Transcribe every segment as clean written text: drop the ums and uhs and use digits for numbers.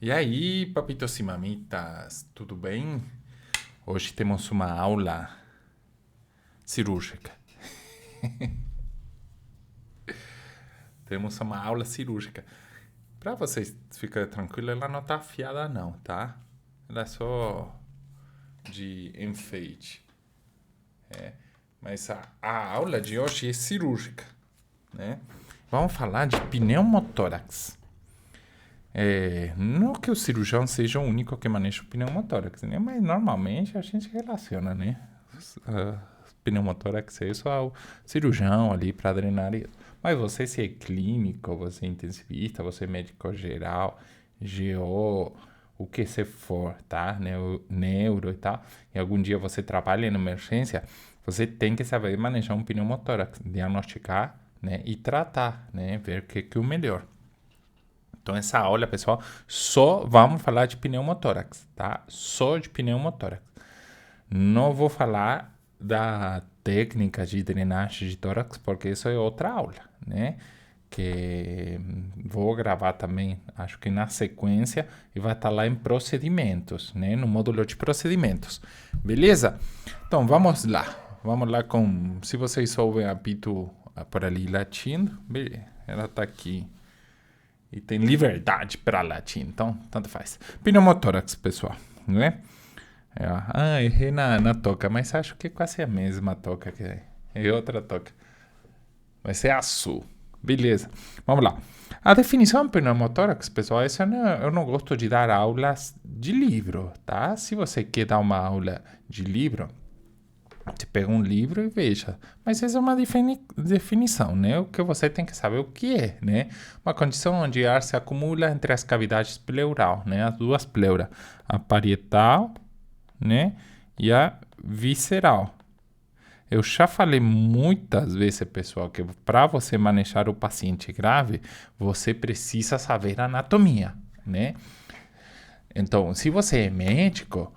E aí, papitos e mamitas, tudo bem? Hoje temos uma aula cirúrgica. Temos uma aula cirúrgica. Para vocês ficarem tranquilos, ela não tá afiada não, tá? Ela é só de enfeite. Mas a aula de hoje é cirúrgica, né? Vamos falar de pneumotórax. Não que o cirurgião seja o único que maneja o pneumotórax, né? Mas normalmente a gente relaciona, né? Pneumotórax é só o cirurgião ali para drenar isso. Mas você se é clínico, você é intensivista, você é médico geral, GO, o que você for, tá? Neuro e tal. E algum dia você trabalha em emergência, você tem que saber manejar um pneumotórax, diagnosticar, né? E tratar, né? Ver o que é o melhor. Então, essa aula, pessoal, só vamos falar de pneumotórax, tá? Só de pneumotórax. Não vou falar da técnica de drenagem de tórax, porque isso é outra aula, né? Que vou gravar também, acho que na sequência, e vai estar lá em procedimentos, né? No módulo de procedimentos. Beleza? Então, vamos lá. Vamos lá com... Se vocês ouvem apito por ali latindo, beleza. Ela está aqui e tem liberdade para latir, então tanto faz. Pneumotórax, pessoal, né? Errei na toca, mas acho que é quase a mesma toca que é outra toca. Vai ser azul. Beleza, vamos lá. A definição de pneumotórax, pessoal, eu não gosto de dar aulas de livro, tá? Se você quer dar uma aula de livro, você pega um livro e veja. Mas essa é uma definição, né? O que você tem que saber o que é, né? Uma condição onde ar se acumula entre as cavidades pleural, né? As duas pleuras, a parietal, né? E a visceral. Eu já falei muitas vezes, pessoal, que para você manejar o paciente grave, você precisa saber anatomia, né? Então, se você é médico,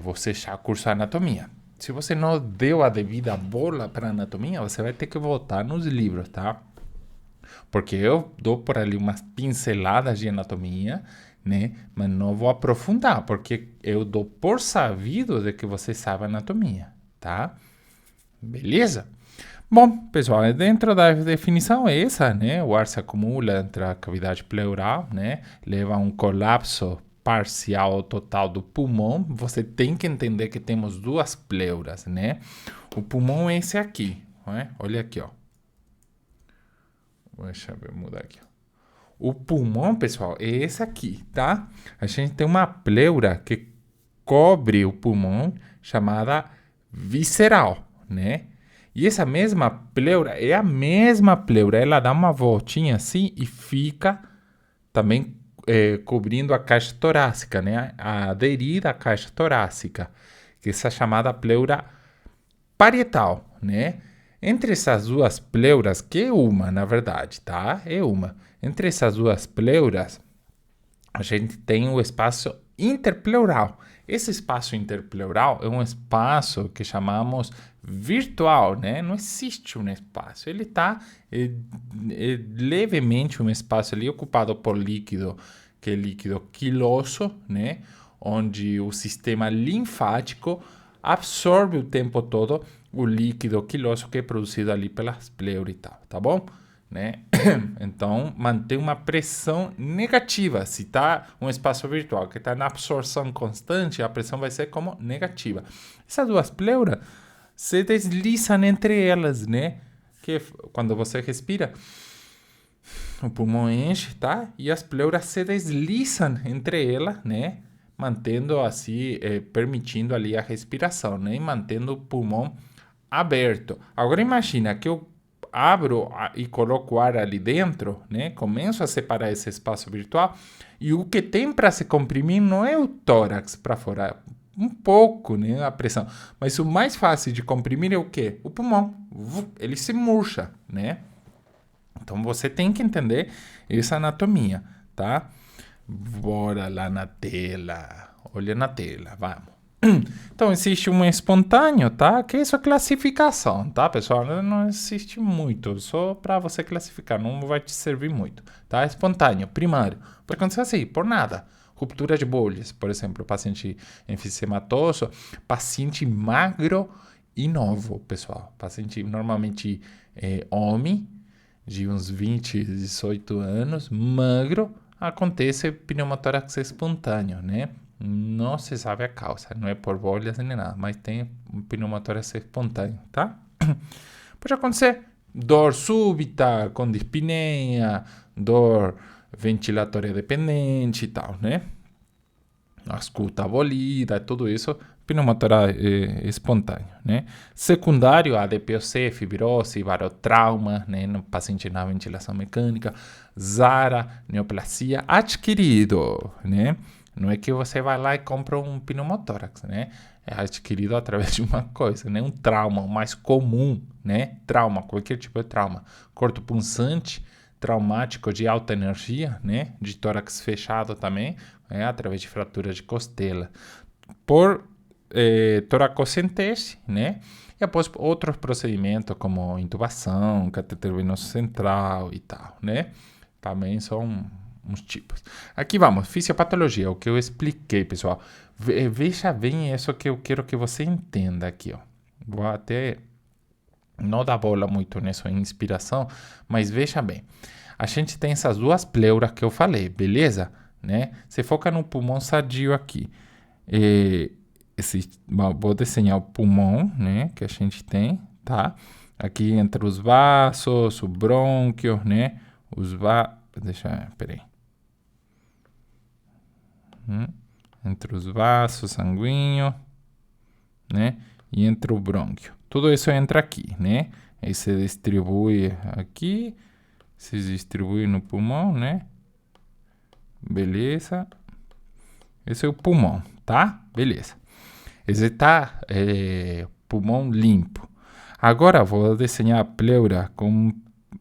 você já cursa anatomia. Se você não deu a devida bola para anatomia, você vai ter que voltar nos livros, tá? Porque eu dou por ali umas pinceladas de anatomia, né? Mas não vou aprofundar, porque eu dou por sabido de que você sabe anatomia, tá? Beleza? Bom, pessoal, dentro da definição é essa, né? O ar se acumula entre a cavidade pleural, né? Leva a um colapso parcial ou total do pulmão. Você tem que entender que temos duas pleuras, né? O pulmão é esse aqui, né? Olha aqui, ó. Deixa eu mudar aqui. O pulmão, pessoal, é esse aqui, tá? A gente tem uma pleura que cobre o pulmão chamada visceral, né? E essa mesma pleura é a mesma pleura, ela dá uma voltinha assim e fica também cobrindo a caixa torácica, né? Aderida à caixa torácica, que é essa chamada pleura parietal, né? Entre essas duas pleuras, que é uma, na verdade, tá? É uma. Entre essas duas pleuras, a gente tem o espaço interpleural. Esse espaço interpleural é um espaço que chamamos virtual, né? Não existe um espaço. Ele está levemente um espaço ali ocupado por líquido, que é líquido quiloso, né? Onde o sistema linfático absorve o tempo todo o líquido quiloso que é produzido ali pelas pleuras e tal, tá bom? Né? Então, mantém uma pressão negativa. Se está um espaço virtual que está na absorção constante, a pressão vai ser como negativa. Essas duas pleuras se deslizam entre elas, né? Que quando você respira, o pulmão enche, tá? E as pleuras se deslizam entre elas, né? Mantendo assim, permitindo ali a respiração, né? E mantendo o pulmão aberto. Agora imagina que eu abro e coloco o ar ali dentro, né? Começo a separar esse espaço virtual e o que tem para se comprimir não é o tórax para fora, um pouco, né? A pressão, mas o mais fácil de comprimir é o quê? O pulmão. Ele se murcha, né? Então você tem que entender essa anatomia, tá? Bora lá na tela. Olha na tela, vamos. Então, existe um espontâneo, tá? Que isso é classificação, tá, pessoal? Não existe muito, só para você classificar, não vai te servir muito, tá? Espontâneo, primário, pode acontecer assim, por nada. Ruptura de bolhas, por exemplo, paciente enfisematoso, paciente magro e novo, pessoal. Paciente normalmente homem, de uns 20, 18 anos, magro, acontece pneumotórax espontâneo, né? Não se sabe a causa, não é por bolhas nem nada, mas tem um pneumotórax espontâneo, tá? Pode acontecer dor súbita, com dispneia, dor ventilatória dependente e tal, né? Ausculta abolida, tudo isso, pneumotórax espontâneo, né? Secundário, ADPOC, fibrose, barotrauma, né? No paciente na ventilação mecânica, ZARA, neoplasia, adquirido, né? Não é que você vai lá e compra um pneumotórax, né? É adquirido através de uma coisa, né? Um trauma, o mais comum, né? Trauma, qualquer tipo de trauma. Corto punçante, traumático de alta energia, né? De tórax fechado também, através de fratura de costela. Por toracocentese, né? E após outros procedimentos como intubação, cateter venoso central e tal, né? Também são uns tipos. Aqui vamos, fisiopatologia, o que eu expliquei, pessoal. Veja bem isso que eu quero que você entenda aqui, ó. Vou até não dar bola muito nessa inspiração, mas veja bem. A gente tem essas duas pleuras que eu falei, beleza? Né? Você foca no pulmão sadio aqui. Vou desenhar o pulmão, né? Que a gente tem, tá? Aqui entre os vasos, o brônquio, né? Peraí. Entre os vasos sanguíneos, né? E entre o brônquio. Tudo isso entra aqui, né? Aí se distribui aqui, se distribui no pulmão, né? Beleza. Esse é o pulmão, tá? Beleza. Esse tá pulmão limpo. Agora vou desenhar a pleura com...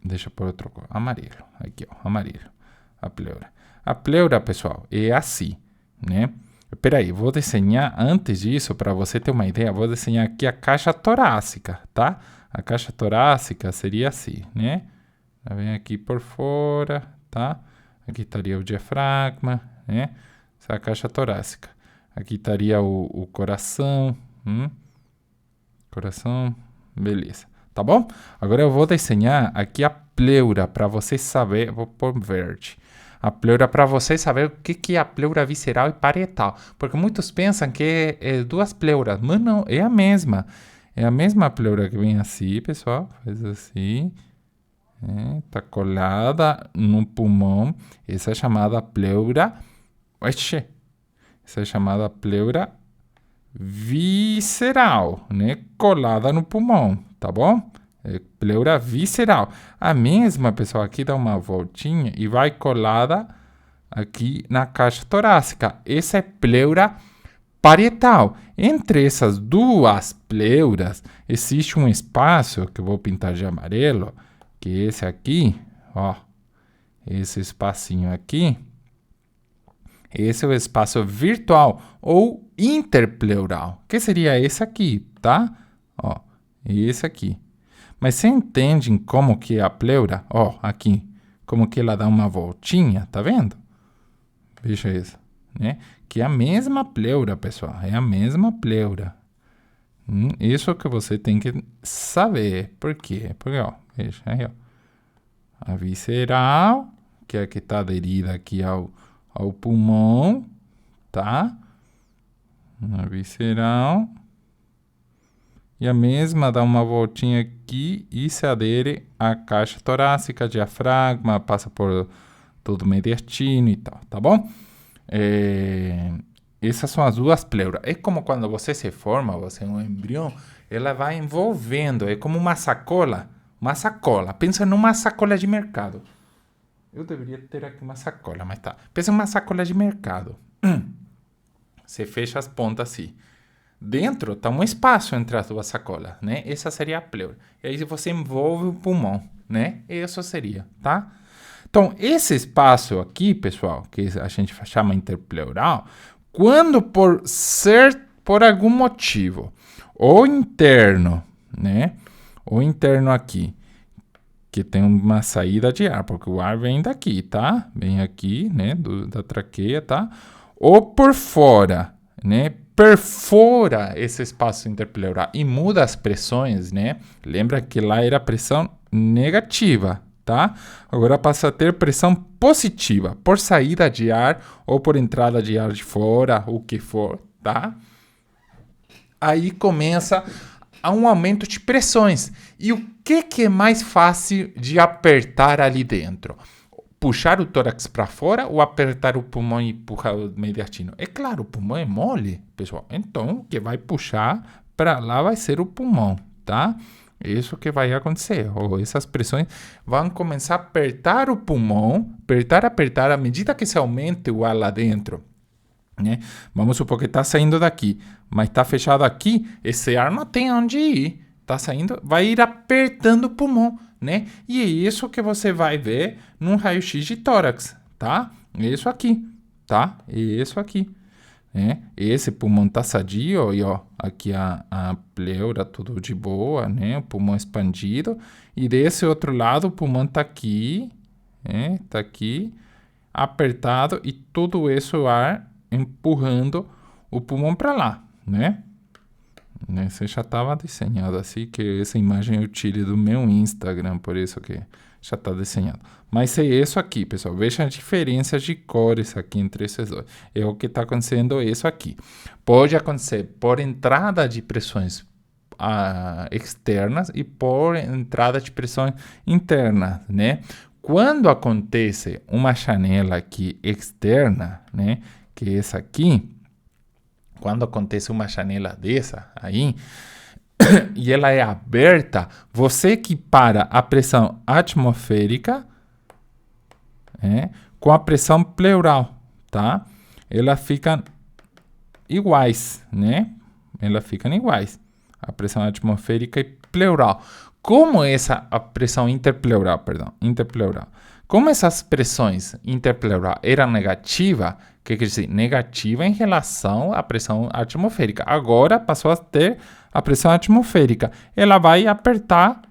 Deixa eu pôr outro cor. Amarelo. Aqui, ó. Amarelo. A pleura. A pleura, pessoal, é assim, né? Espera aí, vou desenhar, antes disso, para você ter uma ideia, vou desenhar aqui a caixa torácica, tá? A caixa torácica seria assim, né? Vem aqui por fora, tá? Aqui estaria o diafragma, né? Essa é a caixa torácica. Aqui estaria o coração, coração, beleza. Tá bom? Agora eu vou desenhar aqui a pleura, para você saber, vou pôr verde. A pleura para você saber o que é a pleura visceral e parietal. Porque muitos pensam que é duas pleuras, mas não, é a mesma. É a mesma pleura que vem assim, pessoal. Faz assim. Tá colada no pulmão. Essa é chamada pleura. Oxê. Essa é chamada pleura visceral, né? Colada no pulmão, tá bom? Pleura visceral. A mesma, pessoal, aqui dá uma voltinha e vai colada aqui na caixa torácica. Essa é pleura parietal. Entre essas duas pleuras, existe um espaço que eu vou pintar de amarelo, que é esse aqui, ó. Esse espacinho aqui. Esse é o espaço virtual ou interpleural, que seria esse aqui, tá? Ó, esse aqui. Mas você entende como que é a pleura? Ó, aqui, como que ela dá uma voltinha, tá vendo? Veja isso, né? Que é a mesma pleura, pessoal, é a mesma pleura. Isso que você tem que saber. Por quê? Porque, ó, veja aí, ó. A visceral, que é a que está aderida aqui ao pulmão, tá? A visceral. E a mesma dá uma voltinha aqui e se adere à caixa torácica, diafragma, passa por todo o mediastino e tal, tá bom? Essas são as duas pleuras. É como quando você se forma, você é um embrião, ela vai envolvendo, é como uma sacola. Uma sacola. Pensa numa sacola de mercado. Eu deveria ter aqui uma sacola, mas tá. Pensa numa sacola de mercado. Você fecha as pontas assim. Dentro está um espaço entre as duas sacolas, né? Essa seria a pleura. E aí você envolve o pulmão, né? Isso seria, tá? Então, esse espaço aqui, pessoal, que a gente chama interpleural, quando por algum motivo, ou interno, né? Ou interno aqui, que tem uma saída de ar, porque o ar vem daqui, tá? Vem aqui, né? Da traqueia, tá? ou por fora, né? Perfora esse espaço interpleural e muda as pressões, né? Lembra que lá era pressão negativa, tá? Agora passa a ter pressão positiva por saída de ar ou por entrada de ar de fora, o que for, tá? Aí começa um aumento de pressões. E o que é mais fácil de apertar ali dentro? Puxar o tórax para fora ou apertar o pulmão e empurrar o mediastino? É claro, o pulmão é mole, pessoal. Então, o que vai puxar para lá vai ser o pulmão, tá? Isso que vai acontecer. Ou essas pressões vão começar a apertar o pulmão, apertar, à medida que se aumenta o ar lá dentro, né? Vamos supor que está saindo daqui, mas está fechado aqui, esse ar não tem onde ir. Está saindo, vai ir apertando o pulmão, né? E é isso que você vai ver num raio-x de tórax, tá? Isso aqui, tá? Isso aqui, né? Esse pulmão tá sadio, e ó, aqui a pleura tudo de boa, né? O pulmão expandido. E desse outro lado o pulmão tá aqui, né? Tá aqui, apertado e todo esse ar empurrando o pulmão para lá, né? Esse já estava desenhado assim, que essa imagem eu tirei do meu Instagram, por isso que já está desenhado. Mas é isso aqui, pessoal. Veja a diferença de cores aqui entre esses dois. É o que está acontecendo isso aqui. Pode acontecer por entrada de pressões externas e por entrada de pressões internas, né? Quando acontece uma janela aqui externa, né? Que é essa aqui. Quando acontece uma janela dessa aí, e ela é aberta, você equipara a pressão atmosférica com a pressão pleural, tá? Elas ficam iguais, né? Elas ficam iguais. A pressão atmosférica e pleural. Como a pressão interpleural. Como essas pressões interpleural eram negativas, que quer dizer, negativa em relação à pressão atmosférica. Agora passou a ter a pressão atmosférica. Ela vai apertar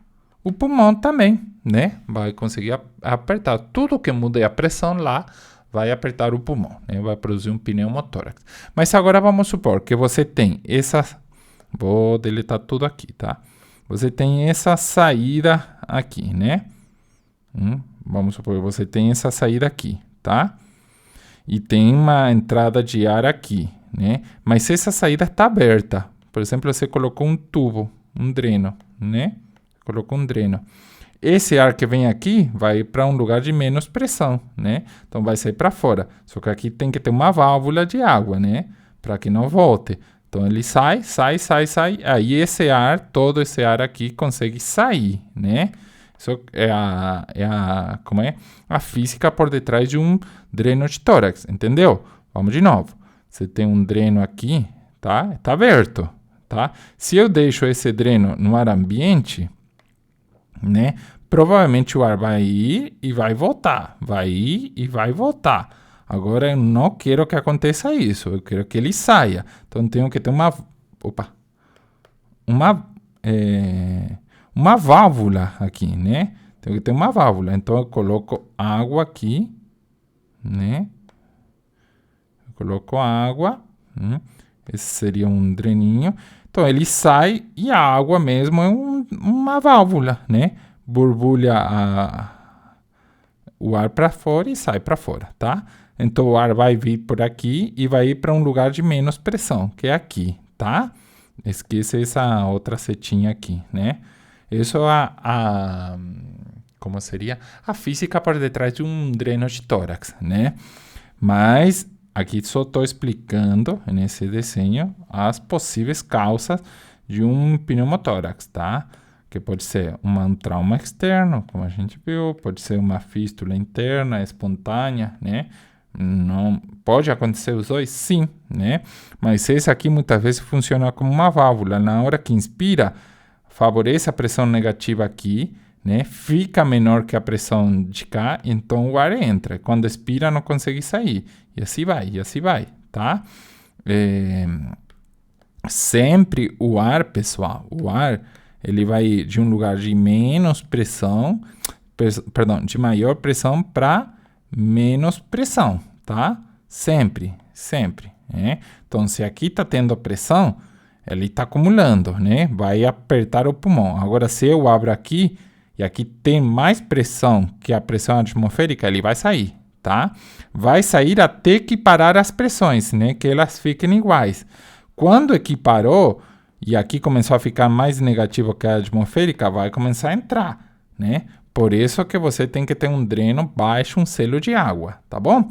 o pulmão também, né? Vai conseguir apertar. Tudo que muda a pressão lá vai apertar o pulmão, né? Vai produzir um pneumotórax. Mas agora vamos supor que você tem essa... Vou deletar tudo aqui, tá? Você tem essa saída aqui, né? Vamos supor que você tem essa saída aqui, tá? E tem uma entrada de ar aqui, né? Mas essa saída está aberta. Por exemplo, você colocou um tubo, um dreno, né? Colocou um dreno. Esse ar que vem aqui vai para um lugar de menos pressão, né? Então vai sair para fora. Só que aqui tem que ter uma válvula de água, né? Para que não volte. Então ele sai. Aí todo esse ar aqui consegue sair, né? Isso é a física por detrás de um dreno de tórax, entendeu? Vamos de novo. Você tem um dreno aqui, tá? Tá aberto, tá? Se eu deixo esse dreno no ar ambiente, né? Provavelmente o ar vai ir e vai voltar. Vai ir e vai voltar. Agora eu não quero que aconteça isso. Eu quero que ele saia. Então tenho que ter uma válvula aqui, né? Tem que ter uma válvula. Então, eu coloco água aqui, né? Eu coloco água. Esse seria um dreninho. Então, ele sai e a água mesmo é uma válvula, né? Borbulha o ar para fora e sai para fora, tá? Então, o ar vai vir por aqui e vai ir para um lugar de menos pressão, que é aqui, tá? Esqueça essa outra setinha aqui, né? Isso é como seria? A física por detrás de um dreno de tórax, né? Mas aqui só estou explicando, nesse desenho, as possíveis causas de um pneumotórax, tá? Que pode ser um trauma externo, como a gente viu, pode ser uma fístula interna, espontânea, né? Não pode acontecer os dois? Sim, né? Mas esse aqui muitas vezes funciona como uma válvula. Na hora que inspira, favorece a pressão negativa aqui, né? Fica menor que a pressão de cá, então o ar entra. Quando expira, não consegue sair. E assim vai, tá? Sempre o ar, pessoal, ele vai de um lugar de menos pressão, de maior pressão para menos pressão, tá? Sempre, sempre, né? Então, se aqui está tendo pressão, ele está acumulando, né? Vai apertar o pulmão. Agora, se eu abro aqui e aqui tem mais pressão que a pressão atmosférica, ele vai sair, tá? Vai sair até equiparar as pressões, né? Que elas fiquem iguais. Quando equiparou e aqui começou a ficar mais negativo que a atmosférica, vai começar a entrar, né? Por isso que você tem que ter um dreno baixo, um selo de água, tá bom?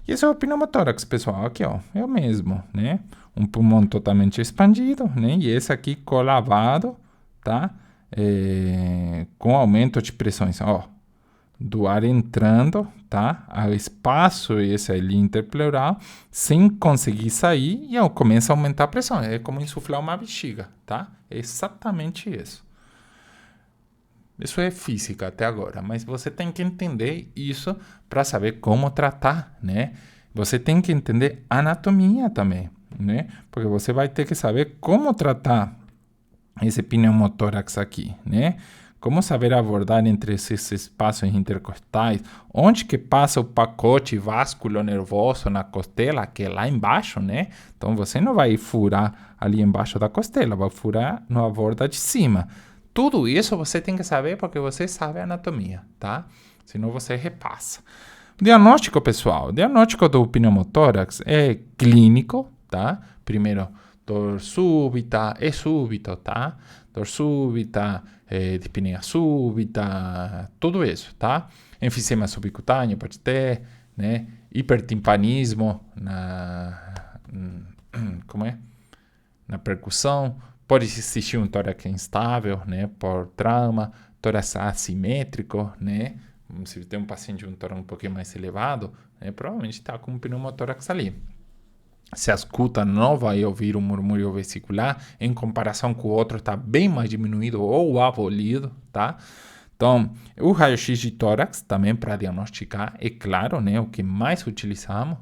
E esse é o pneumotórax, pessoal. Aqui, ó, é o mesmo, né? Um pulmão totalmente expandido, né? E esse aqui colavado, tá? Com aumento de pressões, ó. Do ar entrando, tá? O espaço esse ali interpleural, sem conseguir sair, e ó, começa a aumentar a pressão. É como insuflar uma bexiga, tá? É exatamente isso. Isso é física até agora, mas você tem que entender isso para saber como tratar, né? Você tem que entender anatomia também, né? Porque você vai ter que saber como tratar esse pneumotórax aqui, né? Como saber abordar entre esses espaços intercostais, onde que passa o pacote vasculonervoso na costela, que é lá embaixo, né? Então você não vai furar ali embaixo da costela, vai furar na borda de cima. Tudo isso você tem que saber porque você sabe a anatomia, tá? Senão você repassa. Diagnóstico, pessoal. Diagnóstico do pneumotórax é clínico, tá? Primeiro, dor súbita, é súbito, tá? Dor súbita, dispneia súbita, tudo isso, tá? Enfisema subcutâneo pode ter, né? Hipertimpanismo como é? Na percussão. Pode existir um tórax instável, né, por trauma, tórax assimétrico, né, se tem um paciente de um tórax um pouquinho mais elevado, né, provavelmente está com um pneumotórax ali. Se a escuta não vai ouvir um murmúrio vesicular, em comparação com o outro está bem mais diminuído ou abolido, tá? Então, o raio-x de tórax também para diagnosticar, é claro, né, o que mais utilizamos,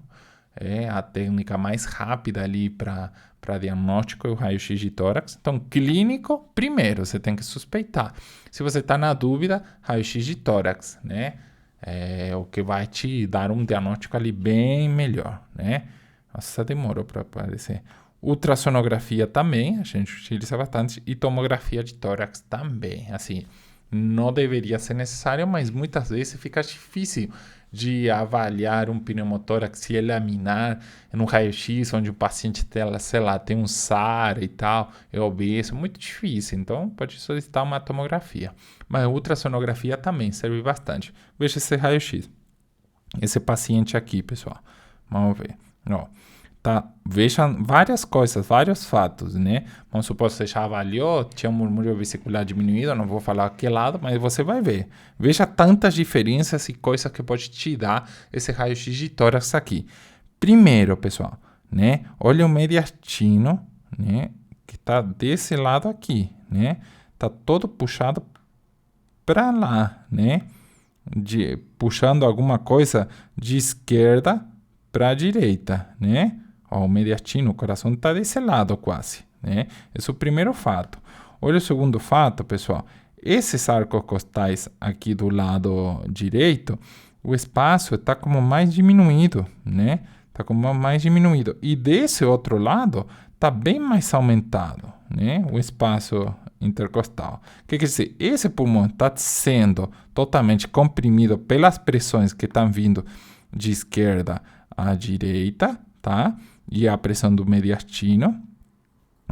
é a técnica mais rápida ali para diagnóstico é o raio-x de tórax. Então, clínico, primeiro, você tem que suspeitar. Se você está na dúvida, raio-x de tórax, né? É o que vai te dar um diagnóstico ali bem melhor, né? Nossa, demorou para aparecer. Ultrassonografia também, a gente utiliza bastante. E tomografia de tórax também, assim. Não deveria ser necessário, mas muitas vezes fica difícil de avaliar um pneumotórax, se examinar no raio-x, onde o paciente tem, sei lá, tem um SARA e tal, é obeso, muito difícil. Então, pode solicitar uma tomografia. Mas a ultrassonografia também serve bastante. Veja esse raio-x. Esse paciente aqui, pessoal. Vamos ver. Ó. Tá, veja várias coisas, vários fatos, né? Vamos supor que você já avaliou, tinha um murmúrio vesicular diminuído, não vou falar que lado, mas você vai ver. Veja tantas diferenças e coisas que pode te dar esse raio-x de tórax aqui. Primeiro, pessoal, né? Olha o mediastino, né? Que está desse lado aqui, né? Tá todo puxado para lá, né? Puxando alguma coisa de esquerda para a direita, né? Ó, o mediastino, o coração está desse lado quase, né? Esse é o primeiro fato. Olha o segundo fato, pessoal. Esses arcos costais aqui do lado direito, o espaço está como mais diminuído, né? Está como mais diminuído. E desse outro lado, está bem mais aumentado, né? O espaço intercostal. O que quer dizer? Esse pulmão está sendo totalmente comprimido pelas pressões que estão vindo de esquerda à direita, tá? E a pressão do mediastino.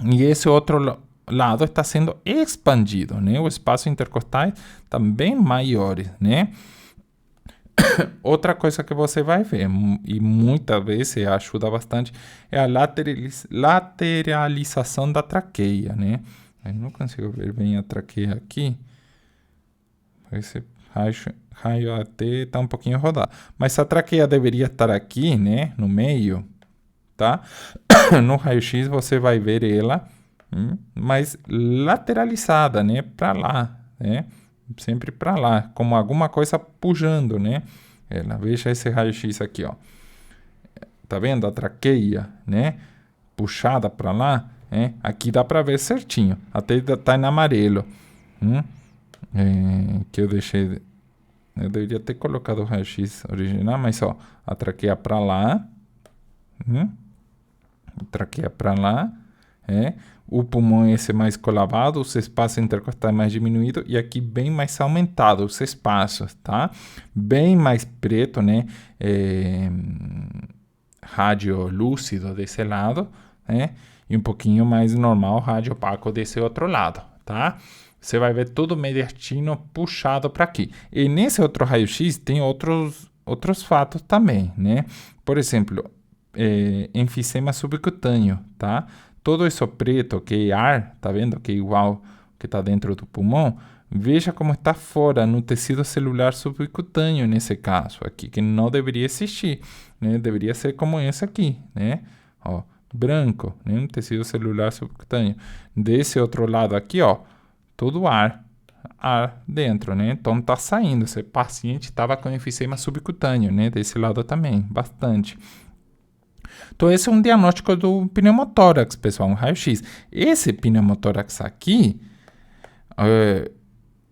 E esse outro lado está sendo expandido, né? O espaço intercostal está bem maior, né? Outra coisa que você vai ver, e muitas vezes ajuda bastante, é a lateralização da traqueia, né? Eu não consigo ver bem a traqueia aqui. Esse raio até está um pouquinho rodado. Mas a traqueia deveria estar aqui, né? No meio, tá? No raio-x você vai ver ela mais lateralizada, né? Para lá, né? Sempre para lá, como alguma coisa puxando, né? Veja esse raio-x aqui, ó. Tá vendo a traqueia, né? Puxada para lá, né? Aqui dá para ver certinho, até tá em amarelo. Que eu deixei. Eu deveria ter colocado o raio-x original, mas ó, a traqueia para lá, Traqueia para lá, o pulmão esse mais colavado, os espaços intercostais mais diminuídos e aqui bem mais aumentado os espaços, tá? Bem mais preto, né? Rádio lúcido desse lado, né? E um pouquinho mais normal, rádio opaco desse outro lado, tá? Você vai ver todo o mediastino puxado para aqui. E nesse outro raio-x tem outros fatos também, né? Por exemplo, enfisema subcutâneo, tá? Todo isso preto que é ar, tá vendo? Que é igual que está dentro do pulmão. Veja como está fora no tecido celular subcutâneo nesse caso aqui, que não deveria existir, né? Deveria ser como esse aqui, né? Ó, branco, né? Um tecido celular subcutâneo. Desse outro lado aqui, ó, todo ar dentro, né? Então tá saindo. Esse paciente estava com enfisema subcutâneo, né? Desse lado também, bastante. Então, esse é um diagnóstico do pneumotórax, pessoal, um raio-x. Esse pneumotórax aqui,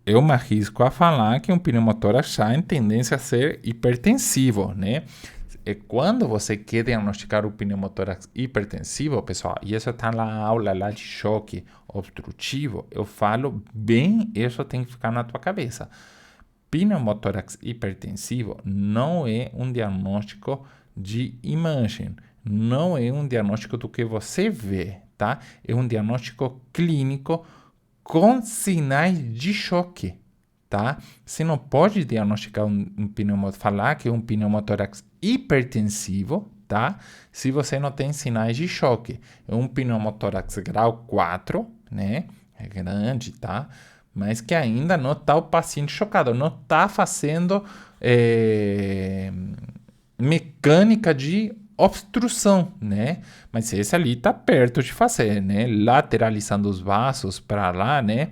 eu me arrisco a falar que um pneumotórax já tem tendência a ser hipertensivo, né? E quando você quer diagnosticar o pneumotórax hipertensivo, pessoal, e isso está na aula lá de choque obstrutivo, eu falo bem, isso tem que ficar na tua cabeça. Pneumotórax hipertensivo não é um diagnóstico de imagem, não é um diagnóstico do que você vê, tá? É um diagnóstico clínico com sinais de choque, tá? Você não pode diagnosticar falar que é um pneumotórax hipertensivo, tá? Se você não tem sinais de choque. É um pneumotórax grau 4, né? É grande, tá? Mas que ainda não está o paciente chocado, não está fazendo mecânica de obstrução, né? Mas esse ali está perto de fazer, né? Lateralizando os vasos para lá, né?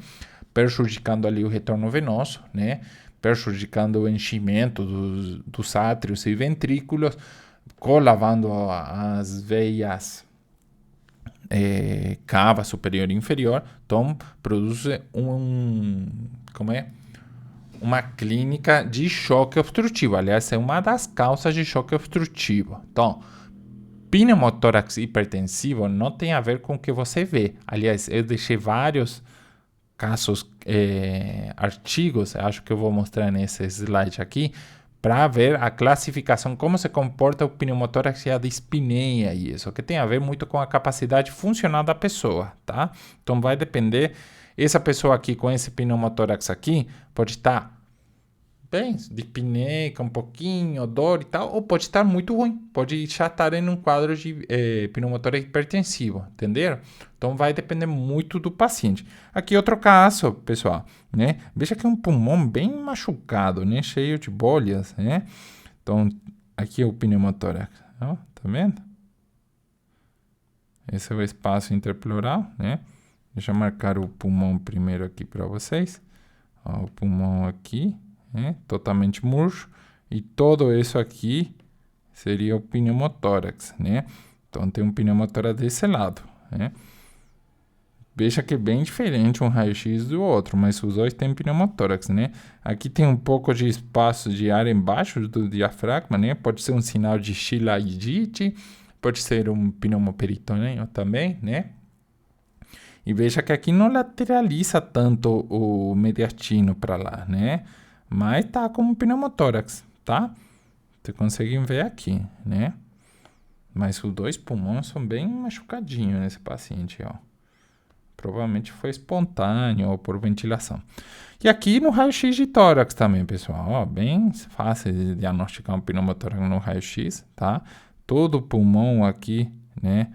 Prejudicando ali o retorno venoso, né? Prejudicando o enchimento dos átrios e ventrículos, colavando as veias cava superior e inferior, então produz uma clínica de choque obstrutivo. Aliás, é uma das causas de choque obstrutivo. Então, pneumotórax hipertensivo não tem a ver com o que você vê. Aliás, eu deixei vários casos, artigos, acho que eu vou mostrar nesse slide aqui, para ver a classificação, como se comporta o pneumotórax e a dispneia e isso, que tem a ver muito com a capacidade funcional da pessoa, tá? Então vai depender, essa pessoa aqui com esse pneumotórax aqui pode estar bem, dispneia, um pouquinho, dor e tal, ou pode estar muito ruim, pode já estar em um quadro de pneumotórax hipertensivo, entenderam? Então vai depender muito do paciente. Aqui outro caso, pessoal, né? Veja que é um pulmão bem machucado, né? Cheio de bolhas, né? Então aqui é o pneumotórax, ó, tá vendo? Esse é o espaço interpleural, né? Deixa eu marcar o pulmão primeiro aqui para vocês. Ó, o pulmão aqui, né? Totalmente murcho, e todo isso aqui seria o pneumotórax, né? Então tem um pneumotórax desse lado, né? Veja que é bem diferente um raio-x do outro, mas os dois têm pneumotórax, né? Aqui tem um pouco de espaço de ar embaixo do diafragma, né? Pode ser um sinal de shilaidite, pode ser um pneumoperitoneu também, né? E veja que aqui não lateraliza tanto o mediastino para lá, né? Mas tá como pneumotórax, tá? Vocês conseguem ver aqui, né? Mas os dois pulmões são bem machucadinhos nesse paciente, ó. Provavelmente foi espontâneo ou por ventilação. E aqui no raio-x de tórax também, pessoal, ó, bem fácil de diagnosticar um pneumotórax no raio-x, tá? Todo o pulmão aqui, né?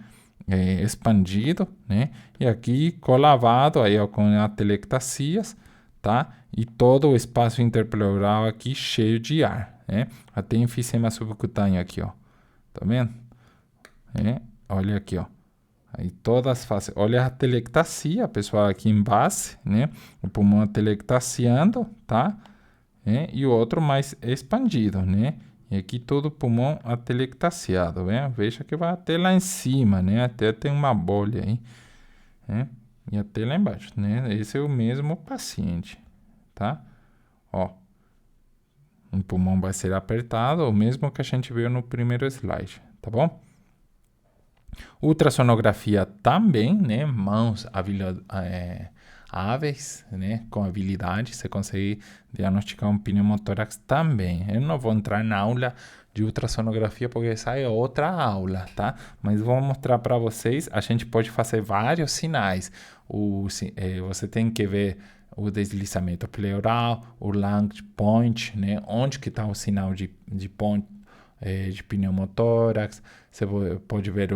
Expandido, né? E aqui colavado aí ó, com atelectasias, tá? E todo o espaço interpleural aqui cheio de ar, né? Até enfisema subcutâneo aqui, ó. Tá vendo? Olha aqui, ó. Aí todas as faces. Olha a atelectasia, pessoal, aqui em base, né? O pulmão atelectasiando, tá? E o outro mais expandido, né? E aqui todo o pulmão atelectasiado, né? Veja que vai até lá em cima, né? Até tem uma bolha aí, né? E até lá embaixo, né? Esse é o mesmo paciente, tá? Ó, o pulmão vai ser apertado, o mesmo que a gente viu no primeiro slide, tá bom? Ultrassonografia também, né? Mãos hábeis, né? Com habilidade, você consegue diagnosticar um pneumotórax também. Eu não vou entrar na aula de ultrassonografia porque essa é outra aula, tá? Mas vou mostrar para vocês. A gente pode fazer vários sinais. Você tem que ver o deslizamento pleural, o lung point, né? Onde que está o sinal de point de pneumotórax. Você pode ver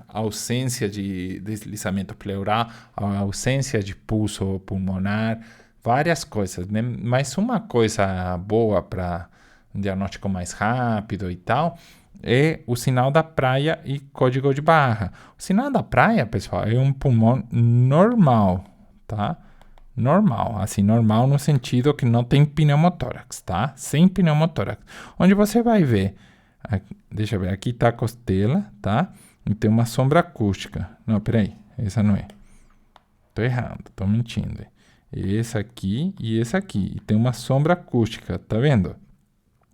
a ausência de deslizamento pleural, a ausência de pulso pulmonar, várias coisas, né? Mas uma coisa boa para um diagnóstico mais rápido e tal é o sinal da praia e código de barra. O sinal da praia, pessoal, é um pulmão normal, tá? Normal, assim, normal no sentido que não tem pneumotórax, tá? Sem pneumotórax. Onde você vai ver, deixa eu ver, aqui tá a costela, tá? E tem uma sombra acústica. Não, peraí, essa não é. Tô errado, tô mentindo. Esse aqui e esse aqui. E tem uma sombra acústica, tá vendo?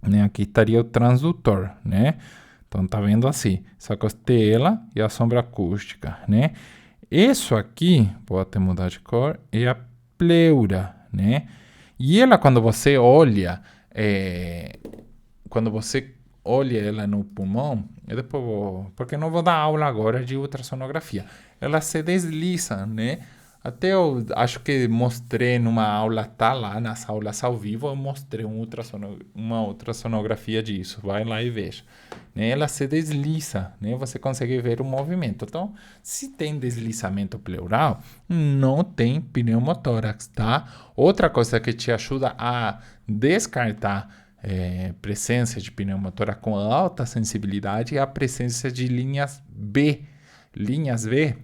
Né? Aqui estaria o transdutor, né? Então tá vendo assim, essa costela e a sombra acústica, né? Isso aqui, vou até mudar de cor, é a pleura, né? E ela, quando você olha ela no pulmão, eu depois porque não vou dar aula agora de ultrassonografia, ela se desliza, né? Até eu acho que mostrei numa aula, tá lá nas aulas ao vivo, eu mostrei uma ultrassonografia disso, vai lá e veja. Né? Ela se desliza, né? Você consegue ver o movimento. Então, se tem deslizamento pleural, não tem pneumotórax, tá? Outra coisa que te ajuda a descartar presença de pneumotórax com alta sensibilidade é a presença de linhas B. Linhas B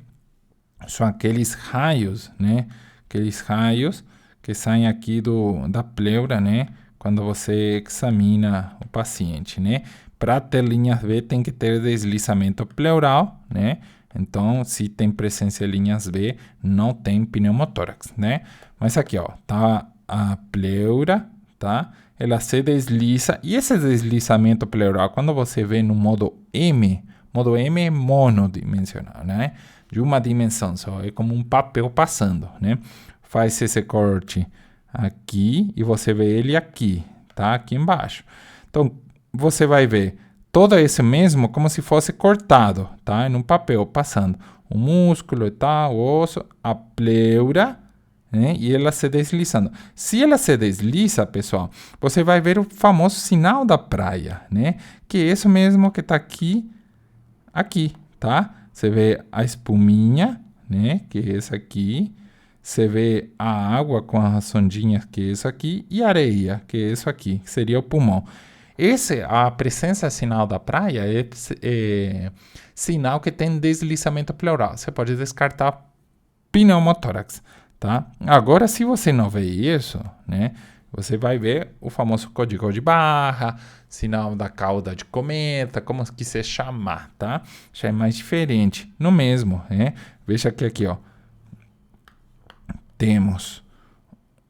são aqueles raios, né? Aqueles raios que saem aqui da pleura, né? Quando você examina o paciente, né? Para ter linhas B, tem que ter deslizamento pleural, né? Então, se tem presença de linhas B, não tem pneumotórax, né? Mas aqui, ó, tá a pleura, tá? Ela se desliza. E esse deslizamento pleural, quando você vê no modo M é monodimensional, né? De uma dimensão só, é como um papel passando, né? Faz esse corte aqui e você vê ele aqui, tá? Aqui embaixo. Então, você vai ver todo esse mesmo como se fosse cortado, tá? Em um papel passando. O músculo e tal, o osso, a pleura, né? E ela se deslizando. Se ela se desliza, pessoal, você vai ver o famoso sinal da praia, né? Que é isso mesmo que tá aqui, tá? Você vê a espuminha, né? Que é essa aqui. Você vê a água com as sondinhas, que é isso aqui. E a areia, que é isso aqui, que seria o pulmão. A presença sinal da praia é sinal que tem deslizamento pleural. Você pode descartar pneumotórax, tá? Agora, se você não vê isso, né? Você vai ver o famoso código de barra, sinal da cauda de cometa, como quiser chamar, tá? Já é mais diferente, no mesmo, né? Veja que aqui, ó, temos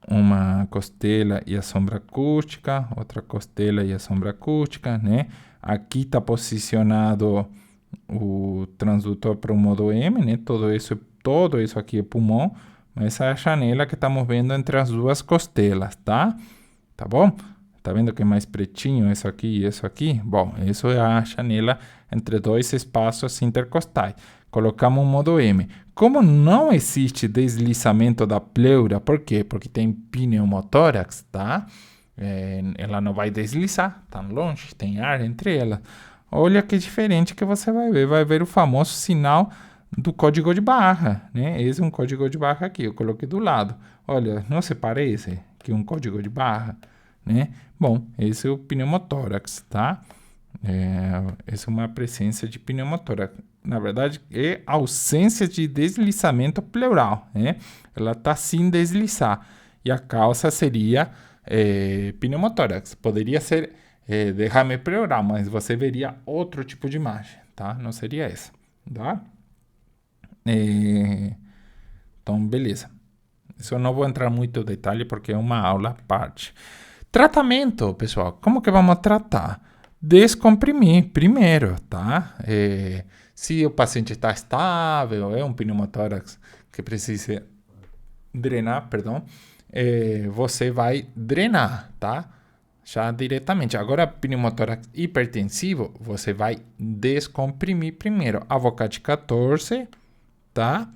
uma costela e a sombra acústica, outra costela e a sombra acústica, né? Aqui está posicionado o transdutor para o modo M, né? Todo isso aqui é pulmão. Essa é a janela que estamos vendo entre as duas costelas, tá? Tá bom? Tá vendo que é mais pretinho isso aqui e isso aqui? Bom, isso é a janela entre dois espaços intercostais. Colocamos o modo M. Como não existe deslizamento da pleura, por quê? Porque tem pneumotórax, tá? Ela não vai deslizar, tá longe, tem ar entre elas. Olha que diferente que você vai ver o famoso sinal do código de barra, né? Esse é um código de barra aqui, eu coloquei do lado. Olha, não se parece que é um código de barra, né? Bom, esse é o pneumotórax, tá? Essa é uma presença de pneumotórax. Na verdade, é ausência de deslizamento pleural, né? Ela está sem deslizar. E a causa seria pneumotórax. Poderia ser derrame pleural, mas você veria outro tipo de imagem, tá? Não seria essa, tá? Então, beleza. Isso eu não vou entrar muito em detalhe porque é uma aula à parte. Tratamento, pessoal. Como que vamos tratar? descomprimir primeiro, tá? Se o paciente está estável, é um pneumotórax que precisa drenar, perdão, você vai drenar, tá? Já diretamente. Agora, pneumotórax hipertensivo, você vai descomprimir primeiro. Avocate 14, tá?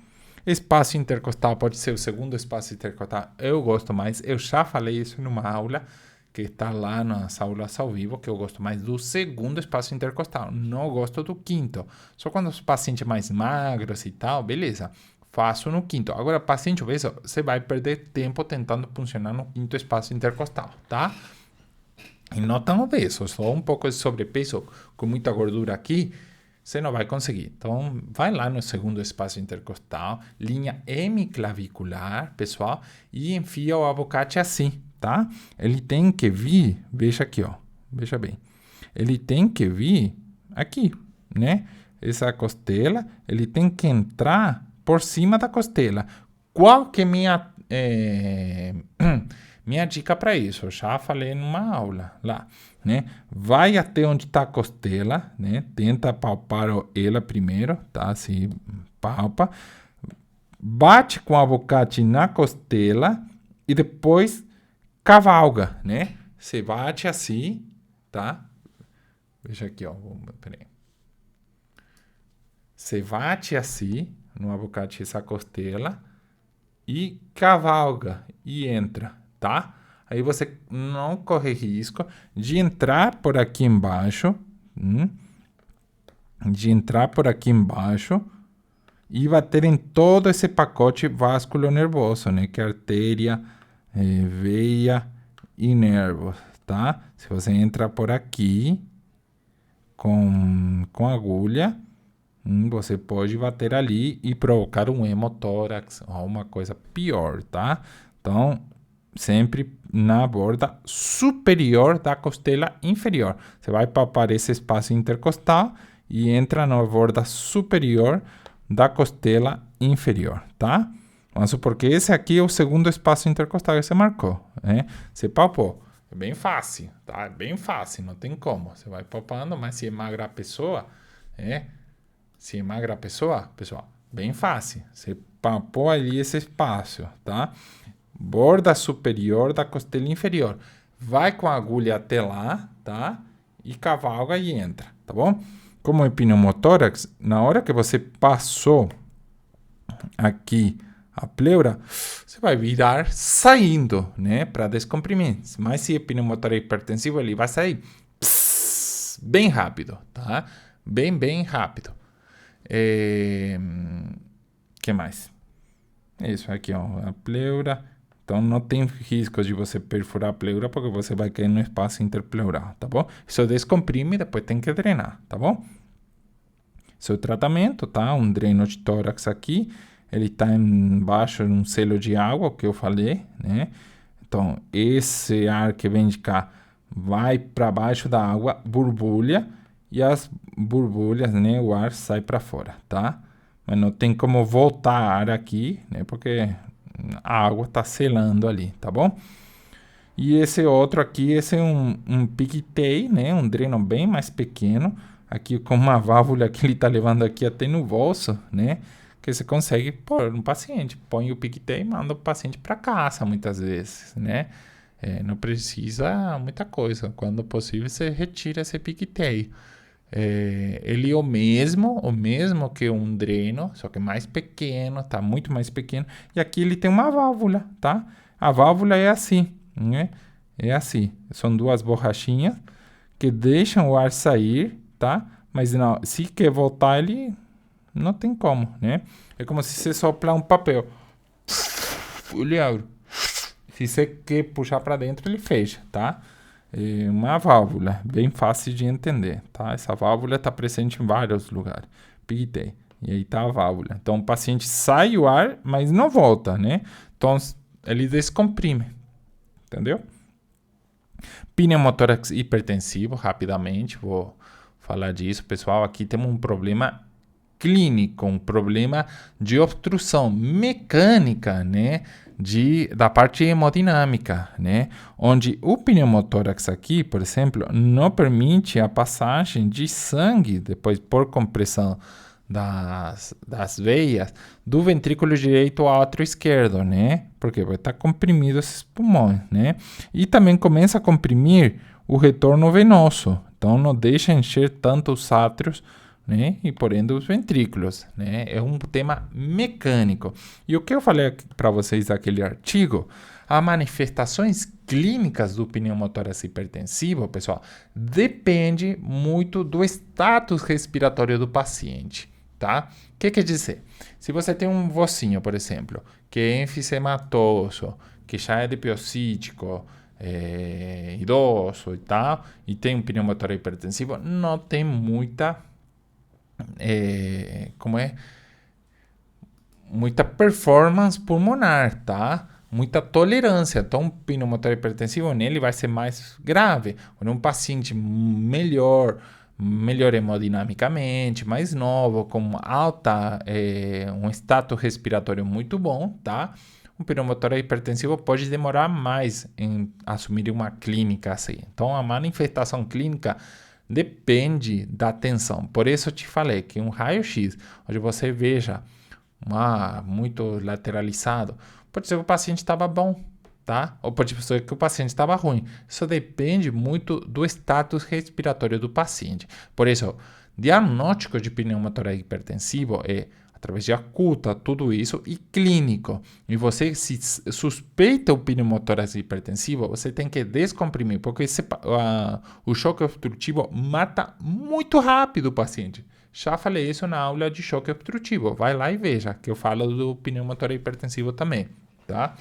Espaço intercostal pode ser o segundo espaço intercostal. Eu gosto mais. Eu já falei isso numa aula que está lá nas aulas ao vivo, que eu gosto mais do segundo espaço intercostal. Não gosto do quinto. Só quando os pacientes mais magros e tal, beleza. Faço no quinto. Agora, paciente obeso, você vai perder tempo tentando funcionar no quinto espaço intercostal, tá? E não tão obeso, só um pouco de sobrepeso com muita gordura aqui, você não vai conseguir. Então, vai lá no segundo espaço intercostal, linha hemiclavicular, pessoal, e enfia o abacate assim, tá? Ele tem que vir, veja aqui, ó, veja bem. Ele tem que vir aqui, né? Essa costela, ele tem que entrar por cima da costela. Qual que é minha dica para isso? Eu já falei numa aula lá, né? Vai até onde está a costela, né? Tenta palpar ela primeiro, tá? Se palpa. Bate com o abacate na costela e depois cavalga, né? Você bate assim, tá? Veja aqui, ó. Peraí. Você bate assim no abacate essa costela e cavalga e entra, tá? Aí você não corre risco de entrar por aqui embaixo, e bater em todo esse pacote vasculonervoso, né? Que é artéria, veia e nervos, tá? Se você entrar por aqui com agulha, você pode bater ali e provocar um hemotórax ou uma coisa pior, tá? Então, sempre na borda superior da costela inferior. Você vai palpar esse espaço intercostal e entra na borda superior da costela inferior, tá? Vamos supor que esse aqui é o segundo espaço intercostal que você marcou, né? Você palpou. É bem fácil, tá? É bem fácil, não tem como. Você vai palpando, mas se é magra a pessoa, se é magra a pessoa, pessoal, bem fácil. Você palpou ali esse espaço, tá? Borda superior da costela inferior. Vai com a agulha até lá, tá? E cavalga e entra, tá bom? Como é pneumotórax, na hora que você passou aqui a pleura, você vai virar saindo, né? Para descomprimir. Mas se é pneumotórax hipertensivo, ele vai sair bem rápido, tá? Bem rápido. Que mais? Isso aqui, ó, a pleura. Então não tem risco de você perfurar a pleura porque você vai cair no espaço interpleural, tá bom? Isso descomprime e depois tem que drenar, tá bom? Seu tratamento, tá? Um dreno de tórax aqui, ele tá embaixo de um selo de água, que eu falei, né? Então esse ar que vem de cá vai para baixo da água, borbulha, e as borbulhas, né? O ar sai para fora, tá? Mas não tem como voltar ar aqui, né? Porque a água está selando ali, tá bom? E esse outro aqui, esse é um PicTay, né? Um dreno bem mais pequeno. Aqui com uma válvula que ele está levando aqui até no bolso, né? Que você consegue pôr no paciente. Põe o PicTay e manda o paciente para casa muitas vezes, né? Não precisa muita coisa. Quando possível, você retira esse PicTay. Ele é o mesmo que um dreno, só que mais pequeno, tá muito mais pequeno. E aqui ele tem uma válvula, tá? A válvula é assim, né? É assim. São duas borrachinhas que deixam o ar sair, tá? Mas não, se quer voltar, ele não tem como, né? É como se você soplar um papel. Ele abre. Se você quer puxar para dentro, ele fecha, tá? É uma válvula, bem fácil de entender, tá? Essa válvula está presente em vários lugares. PicTay. E aí tá a válvula. Então, o paciente sai o ar, mas não volta, né? Então, ele descomprime. Entendeu? Pneumotórax hipertensivo, rapidamente, vou falar disso. Pessoal, aqui temos um problema clínico, um problema de obstrução mecânica, né? Da parte hemodinâmica, né? Onde o pneumotórax aqui, por exemplo, não permite a passagem de sangue, depois por compressão das veias, do ventrículo direito ao átrio esquerdo, né? Porque vai estar comprimido esses pulmões, né? E também começa a comprimir o retorno venoso, então não deixa encher tanto os átrios, né? E por ende os ventrículos, né? É um tema mecânico. E o que eu falei para vocês naquele artigo, as manifestações clínicas do pneumotórax hipertensivo, pessoal, depende muito do status respiratório do paciente, tá? O que quer dizer? Se você tem um vocinho, por exemplo, que é enfisematoso, que já é dipiocítico, idoso e tal, e tem um pneumotórax hipertensivo, não tem muita muita performance pulmonar, tá? Muita tolerância. Então, um pneumotórax hipertensivo nele vai ser mais grave. Ou um paciente melhor hemodinamicamente, mais novo, com um status respiratório muito bom, tá? Um pneumotórax hipertensivo pode demorar mais em assumir uma clínica assim. Então, a manifestação clínica depende da tensão. Por isso eu te falei que um raio-x, onde você veja muito lateralizado, pode ser que o paciente estava bom, tá? Ou pode ser que o paciente estava ruim. Isso depende muito do status respiratório do paciente. Por isso, diagnóstico de pneumotórax hipertensivo é através de acuta, tudo isso, e clínico. E você, se suspeita o pneumotórax hipertensivo, você tem que descomprimir, porque o choque obstrutivo mata muito rápido o paciente. Já falei isso na aula de choque obstrutivo. Vai lá e veja, que eu falo do pneumotórax hipertensivo também, tá?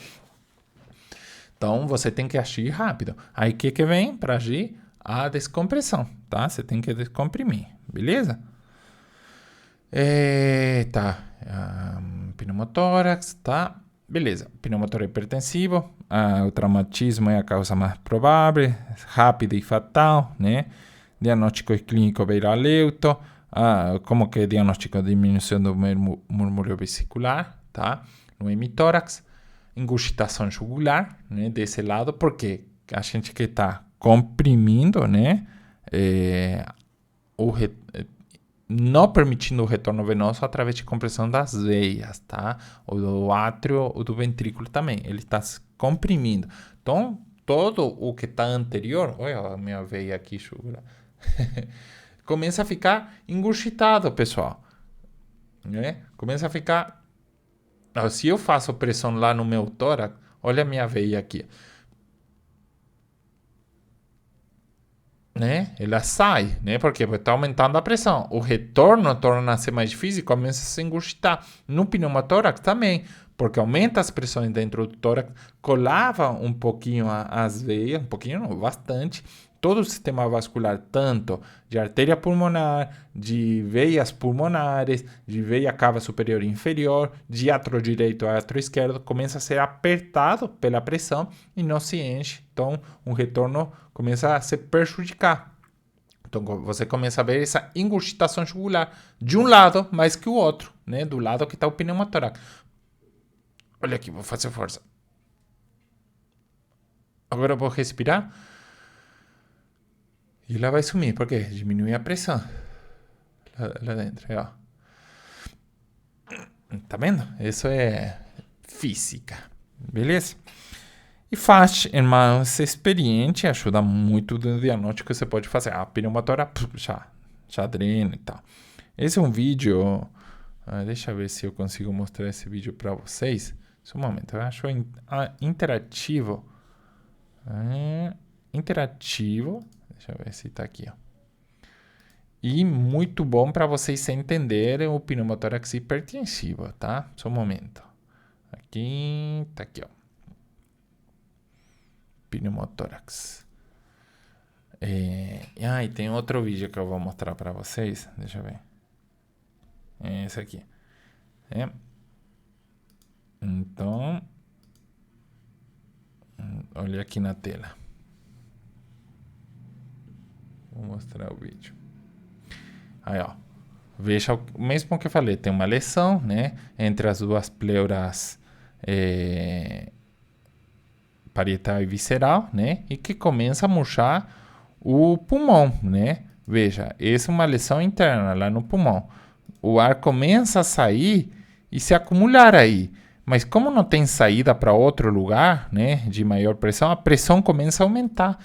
Então, você tem que agir rápido. Aí, o que vem para agir? A descompressão, tá? Você tem que descomprimir, beleza? Tá. Pneumotórax, tá? Beleza. Pneumotórax hipertensivo. O traumatismo é a causa mais provável, rápida e fatal, né? Diagnóstico clínico beira-leuto. Como que é diagnóstico de diminuição do murmúrio vesicular, tá? No hemitórax. Engurgitação jugular, né? Desse lado, porque a gente que está comprimindo, né? Não permitindo o retorno venoso através de compressão das veias, tá? Ou do átrio ou do ventrículo também. Ele está se comprimindo. Então, todo o que está anterior, olha a minha veia aqui, chuva, começa a ficar engurgitado, pessoal. Né? Começa a ficar... Se eu faço pressão lá no meu tórax, olha a minha veia aqui. Né? Ela sai, né? Porque está aumentando a pressão. O retorno torna a ser mais difícil e começa a se engurgitar. No pneumotórax também, porque aumenta as pressões dentro do tórax, colava um pouquinho as veias, um pouquinho não, bastante, todo o sistema vascular, tanto de artéria pulmonar, de veias pulmonares, de veia cava superior e inferior, de átrio direito a átrio esquerdo, começa a ser apertado pela pressão e não se enche. Então, um retorno começa a se prejudicar. Então, você começa a ver essa engurgitação jugular de um lado mais que o outro, né? Do lado que está o pneumotórax. Olha aqui, vou fazer força. Agora eu vou respirar. E ela vai sumir, porque diminui a pressão lá dentro, ó. Tá vendo? Isso é física, beleza? E faz, irmão, essa experiente ajuda muito no diagnóstico que você pode fazer. Pneumotórax já drena e tal. Esse é um vídeo, deixa eu ver se eu consigo mostrar esse vídeo para vocês. Só um momento, eu acho interativo. Interativo. Deixa eu ver se tá aqui, ó. E muito bom para vocês entenderem o pneumotórax hipertensivo, tá? Só um momento. Aqui, tá aqui, ó. Pneumotórax. E tem outro vídeo que eu vou mostrar para vocês. Deixa eu ver. Esse aqui. Então, olha aqui na tela. Vou mostrar o vídeo. Aí, ó. Veja o mesmo que eu falei, tem uma lesão, né, entre as duas pleuras parietal e visceral, né, e que começa a murchar o pulmão, né. Veja, essa é uma lesão interna lá no pulmão. O ar começa a sair e se acumular aí. Mas como não tem saída para outro lugar, né, de maior pressão, a pressão começa a aumentar.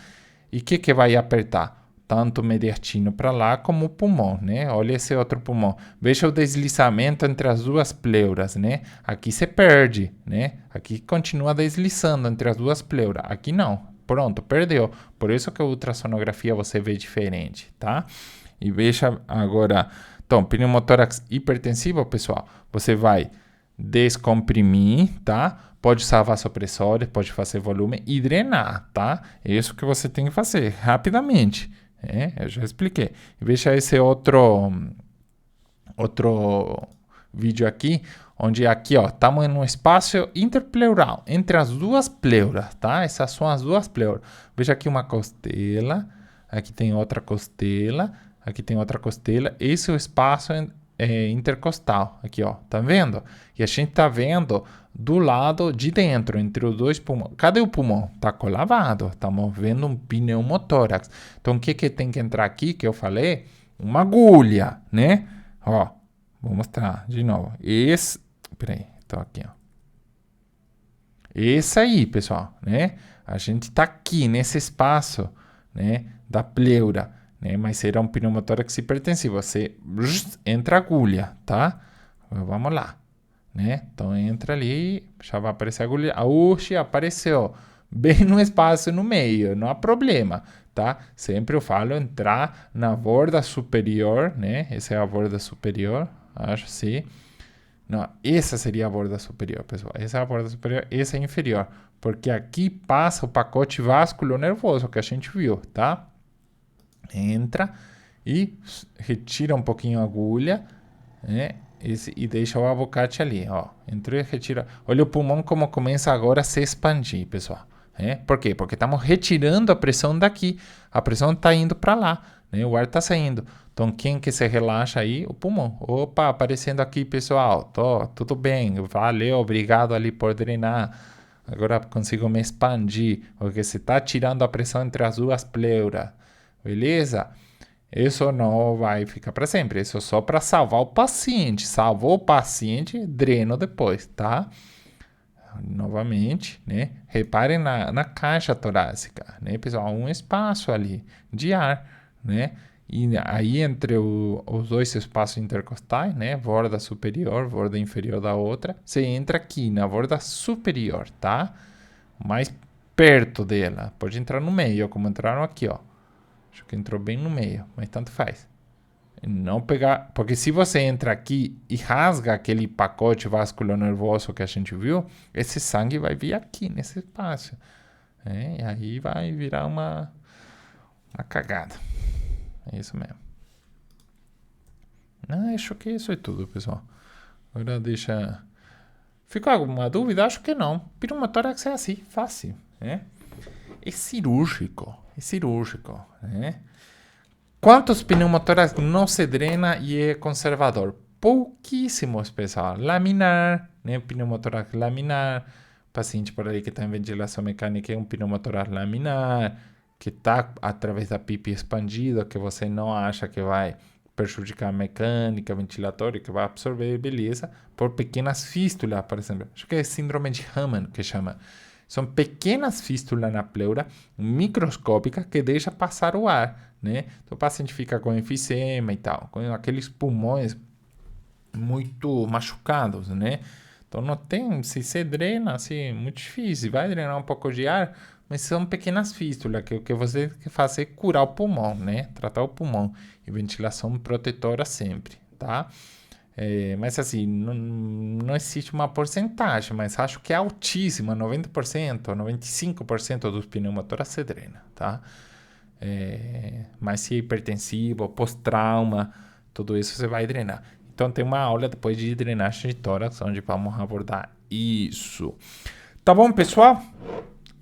E o que vai apertar? Tanto o mediastino para lá como o pulmão, né? Olha esse outro pulmão. Veja o deslizamento entre as duas pleuras, né? Aqui você perde, né? Aqui continua deslizando entre as duas pleuras. Aqui não. Pronto, perdeu. Por isso que a ultrassonografia você vê diferente, tá? E veja agora. Então, pneumotórax hipertensivo, pessoal, você vai descomprimir, tá? Pode usar vasopressores, pode fazer volume e drenar, tá? É isso que você tem que fazer rapidamente. Eu já expliquei. Veja esse outro vídeo aqui, onde aqui, ó, estamos no espaço interpleural, entre as duas pleuras, tá? Essas são as duas pleuras. Veja aqui uma costela, aqui tem outra costela, aqui tem outra costela. Esse é o espaço intercostal, aqui, ó, tá vendo? E a gente tá vendo do lado de dentro, entre os dois pulmões. Cadê o pulmão? Tá colavado, estamos vendo um pneumotórax. Então, o que tem que entrar aqui, que eu falei? Uma agulha, né? Ó, vou mostrar de novo. Peraí, tô aqui, ó. Esse aí, pessoal, né? A gente tá aqui, nesse espaço, né, da pleura, né? Mas será um pneumotórax hipertensivo. Você entra a agulha, tá? Vamos lá, né? Então entra ali, já vai aparecer a agulha. Oxi, apareceu bem no espaço no meio, não há problema, tá? Sempre eu falo entrar na borda superior, né? Essa é a borda superior, acho sim. Não, essa seria a borda superior, pessoal. Essa é a borda superior, essa é a inferior. Porque aqui passa o pacote vasculo-nervoso que a gente viu, tá? Entra e retira um pouquinho a agulha, né? E deixa o abacate ali, ó. Entrou e retira. Olha o pulmão como começa agora a se expandir, pessoal. Por quê? Porque estamos retirando a pressão daqui. A pressão está indo para lá, né? O ar está saindo. Então, quem que se relaxa aí? O pulmão. Opa, aparecendo aqui, pessoal. Tudo bem. Valeu, obrigado ali por drenar. Agora consigo me expandir, porque você está tirando a pressão entre as duas pleuras. Beleza? Isso não vai ficar para sempre. Isso é só para salvar o paciente. Salvou o paciente, dreno depois, tá? Novamente, né? Reparem na caixa torácica, né, pessoal? Um espaço ali de ar, né? E aí entre os dois espaços intercostais, né? Borda superior, borda inferior da outra, você entra aqui na borda superior, tá? Mais perto dela. Pode entrar no meio, como entraram aqui, ó. Acho que entrou bem no meio, mas tanto faz. Não pegar, porque se você entra aqui e rasga aquele pacote vasculonervoso que a gente viu, esse sangue vai vir aqui nesse espaço. E aí vai virar uma cagada. É isso mesmo. Acho que isso é tudo, pessoal. Agora deixa. Ficou alguma dúvida? Acho que não. Pneumotórax é assim, fácil. É cirúrgico. É cirúrgico. Quantos pneumotórax não se drena e é conservador? Pouquíssimos, pessoal. Laminar, né? Pneumotórax laminar. Paciente por aí que está em ventilação mecânica é um pneumotórax laminar, que está através da pipi expandida, que você não acha que vai prejudicar a mecânica ventilatória, que vai absorver, beleza, por pequenas fístulas, por exemplo. Acho que é síndrome de Hamann que chama. São pequenas fístulas na pleura, microscópicas, que deixam passar o ar, né? Então o paciente fica com enfisema e tal, com aqueles pulmões muito machucados, né? Então não tem, se drena, assim, muito difícil, vai drenar um pouco de ar, mas são pequenas fístulas, que o que você quer fazer é curar o pulmão, né? Tratar o pulmão, e ventilação protetora sempre, tá? Mas assim, não existe uma porcentagem, mas acho que é altíssima, 90%, 95% dos pneumotórax se drena, tá? Mas se é hipertensivo, pós-trauma, tudo isso você vai drenar. Então tem uma aula depois de drenagem de tórax, onde vamos abordar isso. Tá bom, pessoal?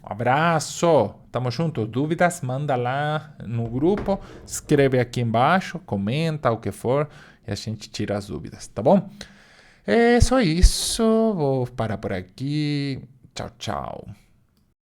Um abraço! Tamo junto. Dúvidas, manda lá no grupo, escreve aqui embaixo, comenta o que for e a gente tira as dúvidas, tá bom? É só isso. Vou parar por aqui. Tchau, tchau.